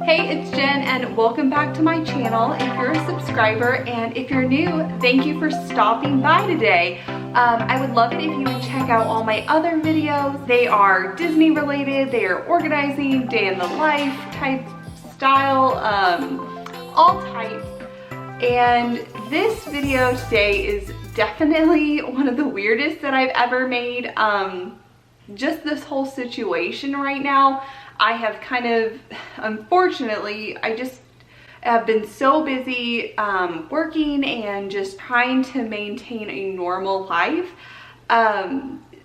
Hey, it's Jen and welcome back to my channel if you're a subscriber, and if you're new, thank you for stopping by today. I would love it if you would check out all my other videos. They are Disney related, they are organizing, day in the life type style, all types. And this video today is definitely one of the weirdest that I've ever made. Just this whole situation right now, I have kind of, unfortunately, I just have been so busy working and just trying to maintain a normal life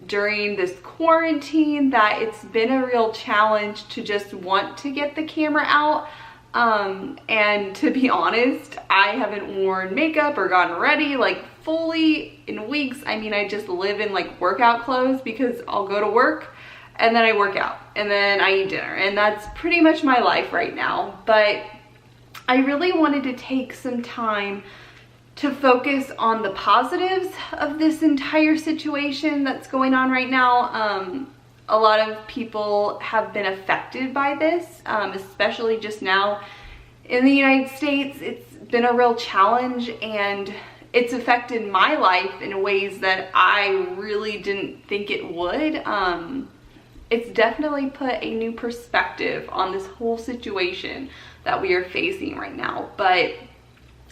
during this quarantine that it's been a real challenge to just want to get the camera out. And to be honest, I haven't worn makeup or gotten ready like fully in weeks. I mean, I just live in like workout clothes because I'll go to work and then I work out and then I eat dinner, and that's pretty much my life right now. But I really wanted to take some time to focus on the positives of this entire situation that's going on right now. A lot of people have been affected by this, especially just now in the United States. It's been a real challenge and it's affected my life in ways that I really didn't think it would. It's definitely put a new perspective on this whole situation that we are facing right now. But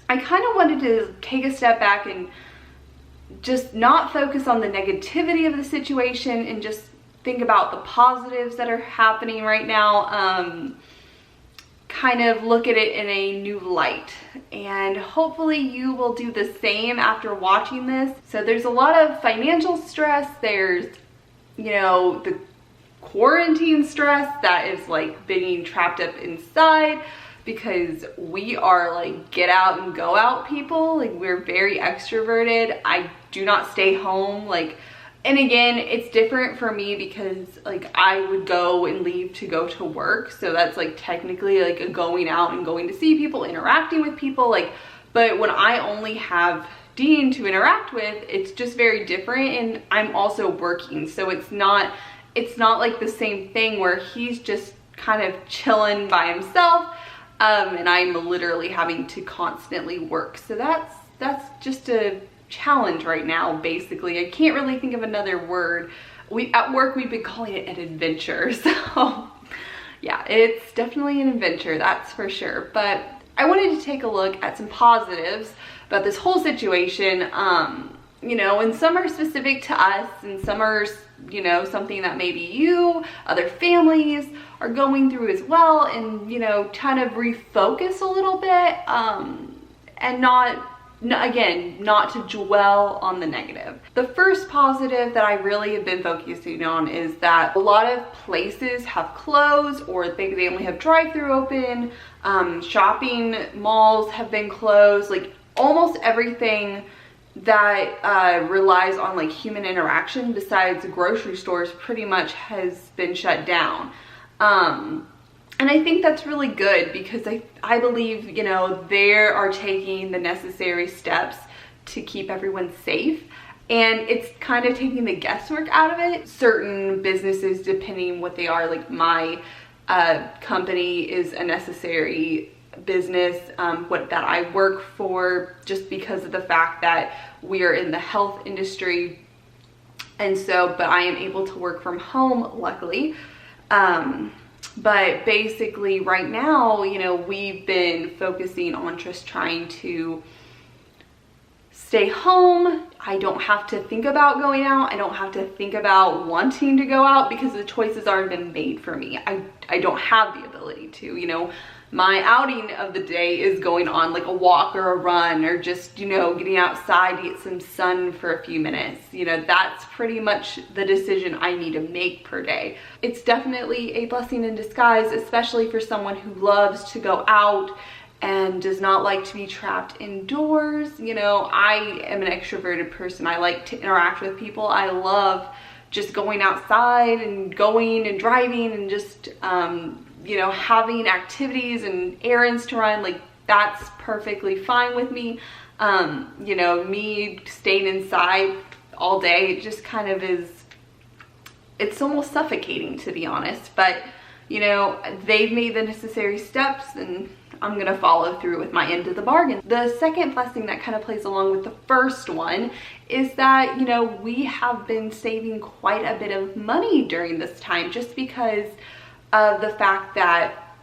I kind of wanted to take a step back and just not focus on the negativity of the situation and just think about the positives that are happening right now. Kind of look at it in a new light, and hopefully you will do the same after watching this. So there's a lot of financial stress, there's, you know, the quarantine stress that is like being trapped up inside because we are like get out and go out people. Like, we're very extroverted. I do not stay home. Like, and again, it's different for me because like I would go and leave to go to work. So that's like technically like a going out and going to see people, interacting with people. Like, but when I only have Dean to interact with, it's just very different. And I'm also working. So it's not like the same thing where he's just kind of chilling by himself. And I'm literally having to constantly work. So that's just a challenge right now. Basically, I can't really think of another word. At work we've been calling it an adventure. So yeah, it's definitely an adventure, that's for sure. But I wanted to take a look at some positives about this whole situation. You know, and some are specific to us and some are, you know, something that maybe you, other families are going through as well, and, you know, kind of refocus a little bit, and not to dwell on the negative. The first positive that I really have been focusing on is that a lot of places have closed, or they only have drive-through open. Shopping malls have been closed. Like, almost everything that relies on like human interaction besides grocery stores pretty much has been shut down. And I think that's really good because I believe, you know, they are taking the necessary steps to keep everyone safe, and it's kind of taking the guesswork out of it. Certain businesses, depending what they are, like my company is a necessary business that I work for, just because of the fact that we are in the health industry, and so but I am able to work from home, luckily. But basically right now, you know, we've been focusing on just trying to stay home. I don't have to think about going out. I don't have to think about wanting to go out because the choices already been made for me. I don't have the ability to, you know. My outing of the day is going on like a walk or a run, or just, you know, getting outside to get some sun for a few minutes. You know, that's pretty much the decision I need to make per day. It's definitely a blessing in disguise, especially for someone who loves to go out and does not like to be trapped indoors. You know, I am an extroverted person. I like to interact with people. I love just going outside and going and driving and just, you know, having activities and errands to run. Like, that's perfectly fine with me. You know, me staying inside all day, it just kind of is, it's almost suffocating, to be honest. But you know, they've made the necessary steps and I'm gonna follow through with my end of the bargain. The second blessing that kind of plays along with the first one is that, you know, we have been saving quite a bit of money during this time just because of the fact that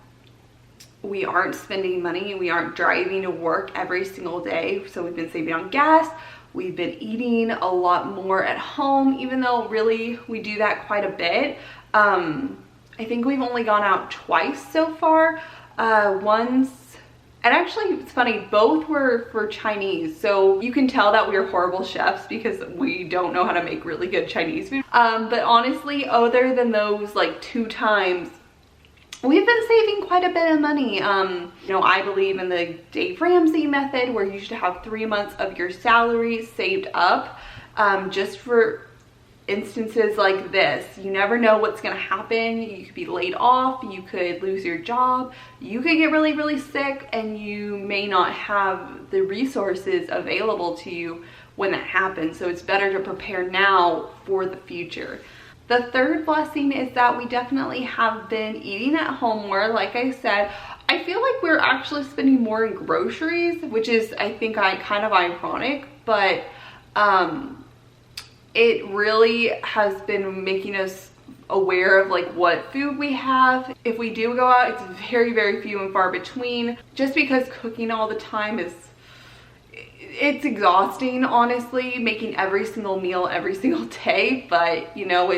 we aren't spending money, we aren't driving to work every single day. So we've been saving on gas, we've been eating a lot more at home, even though really we do that quite a bit. I think we've only gone out twice so far. Once, and actually it's funny, both were for Chinese, so you can tell that we're horrible chefs because we don't know how to make really good Chinese food. But honestly, other than those like 2 times, we've been saving quite a bit of money. You know, I believe in the Dave Ramsey method where you should have 3 months of your salary saved up, just for instances like this. You never know what's gonna happen. You could be laid off, you could lose your job, you could get really, really sick, and you may not have the resources available to you when that happens. So it's better to prepare now for the future. The third blessing is that we definitely have been eating at home more. Like I said, I feel like we're actually spending more in groceries, which is, I think, kind of ironic, but it really has been making us aware of like what food we have. If we do go out, it's very, very few and far between, just because cooking all the time it's exhausting, honestly, making every single meal every single day. But you know,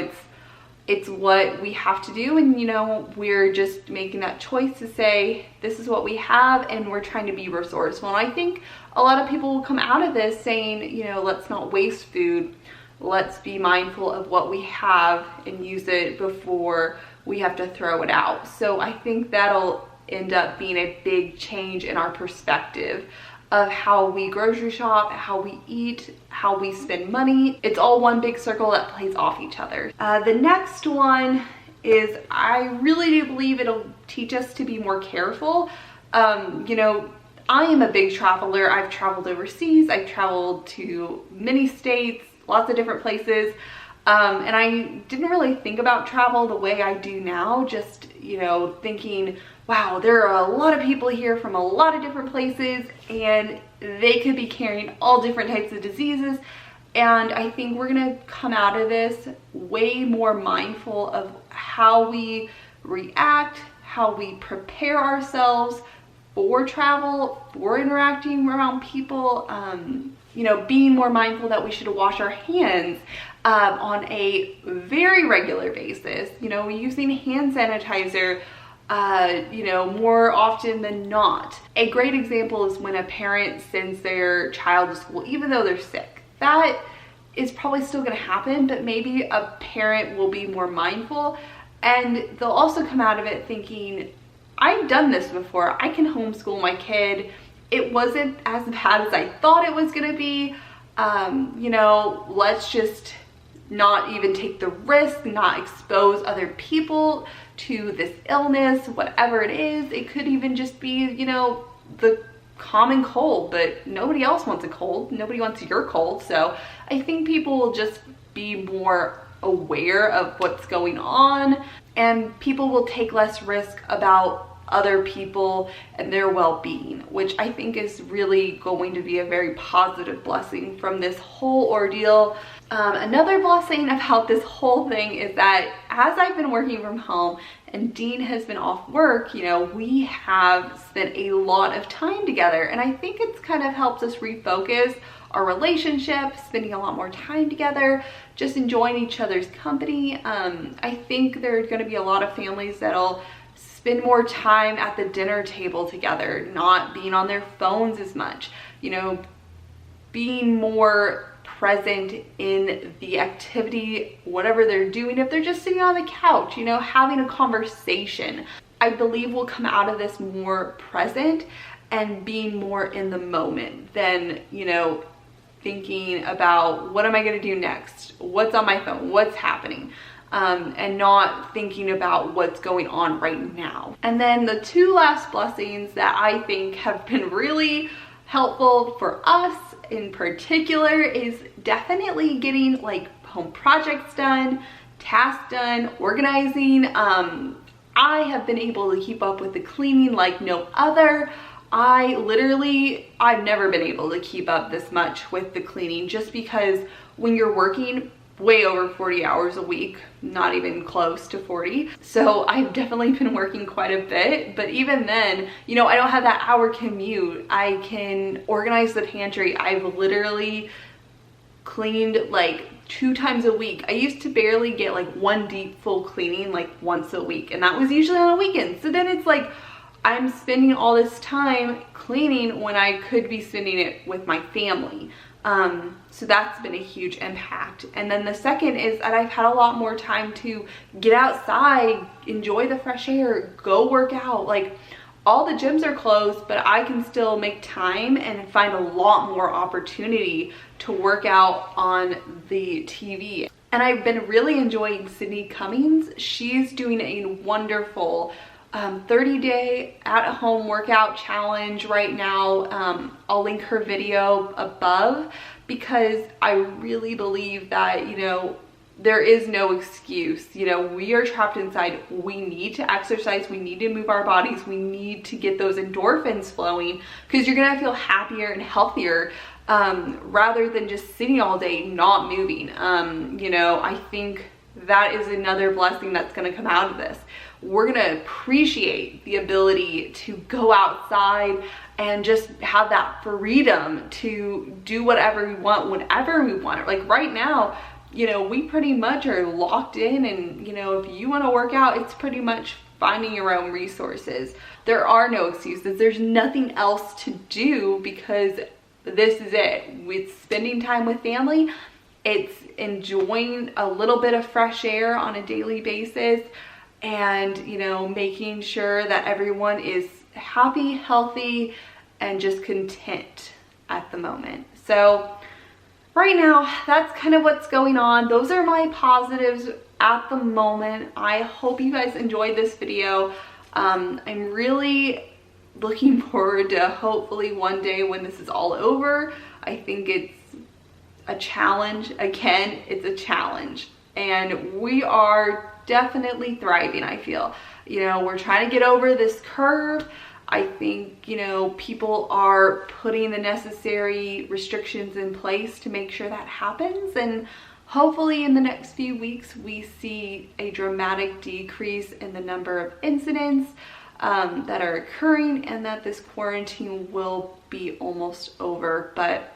it's what we have to do, and you know, we're just making that choice to say this is what we have and we're trying to be resourceful. And I think a lot of people will come out of this saying, you know, let's not waste food. Let's be mindful of what we have and use it before we have to throw it out. So I think that'll end up being a big change in our perspective of how we grocery shop, how we eat, how we spend money. It's all one big circle that plays off each other. The next one is, I really do believe it'll teach us to be more careful. You know, I am a big traveler. I've traveled overseas. I've traveled to many states, lots of different places. And I didn't really think about travel the way I do now, just, you know, thinking, wow, there are a lot of people here from a lot of different places and they could be carrying all different types of diseases. And I think we're gonna come out of this way more mindful of how we react, how we prepare ourselves for travel, for interacting around people, you know, being more mindful that we should wash our hands on a very regular basis, you know, using hand sanitizer, you know, more often than not. A great example is when a parent sends their child to school, even though they're sick. That is probably still gonna happen, but maybe a parent will be more mindful and they'll also come out of it thinking, I've done this before. I can homeschool my kid. It wasn't as bad as I thought it was gonna be. You know, let's just not even take the risk, not expose other people to this illness, whatever it is. It could even just be, you know, the common cold, but nobody else wants a cold. Nobody wants your cold. So I think people will just be more aware of what's going on, and people will take less risk about other people and their well-being, which I think is really going to be a very positive blessing from this whole ordeal. Another blessing about this whole thing is that as I've been working from home and Dean has been off work, you know, we have spent a lot of time together, and I think it's kind of helped us refocus our relationship, spending a lot more time together, just enjoying each other's company. I think there are going to be a lot of families that'll spend more time at the dinner table together, not being on their phones as much, you know, being more present in the activity, whatever they're doing. If they're just sitting on the couch, you know, having a conversation, I believe we'll come out of this more present and being more in the moment than, you know, thinking about what am I going to do next? What's on my phone? What's happening? And not thinking about what's going on right now. And then the 2 last blessings that I think have been really helpful for us in particular is definitely getting like home projects done, tasks done, organizing. I I have been able to keep up with the cleaning like no other. I've never been able to keep up this much with the cleaning, just because when you're working way over 40 hours a week, not even close to 40. So I've definitely been working quite a bit, but even then, you know, I don't have that hour commute. I can organize the pantry. I've literally cleaned like 2 times a week. I used to barely get like one deep full cleaning like once a week, and that was usually on a weekend. So then it's like I'm spending all this time cleaning when I could be spending it with my family. So that's been a huge impact. And then the second is that I've had a lot more time to get outside, enjoy the fresh air, go work out. Like, all the gyms are closed, but I can still make time and find a lot more opportunity to work out on the TV. And I've been really enjoying Sydney Cummings. She's doing a wonderful 30-day at-home workout challenge right now. I'll link her video above, because I really believe that, you know, there is no excuse. You know, we are trapped inside. We need to exercise. We need to move our bodies. We need to get those endorphins flowing, because you're gonna feel happier and healthier rather than just sitting all day not moving. You know, I think that is another blessing that's gonna come out of this. We're gonna appreciate the ability to go outside and just have that freedom to do whatever we want whenever we want. Like right now, you know, we pretty much are locked in, and you know, if you want to work out, it's pretty much finding your own resources. There are no excuses. There's nothing else to do, because this is it. It's spending time with family. It's enjoying a little bit of fresh air on a daily basis, and you know, making sure that everyone is happy, healthy, and just content at the moment. So right now, that's kind of what's going on. Those are my positives at the moment. I hope you guys enjoyed this video. I'm really looking forward to hopefully one day when this is all over. I think it's a challenge. Again, it's a challenge, and we are definitely thriving, I feel. You know, we're trying to get over this curve. I think, you know, people are putting the necessary restrictions in place to make sure that happens, and hopefully in the next few weeks we see a dramatic decrease in the number of incidents that are occurring, and that this quarantine will be almost over. But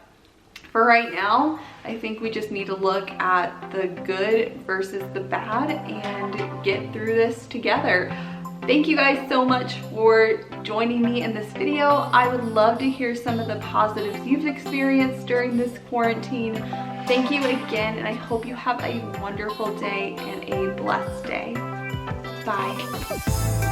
for right now, I think we just need to look at the good versus the bad and get through this together. Thank you guys so much for joining me in this video. I would love to hear some of the positives you've experienced during this quarantine. Thank you again, and I hope you have a wonderful day and a blessed day. Bye.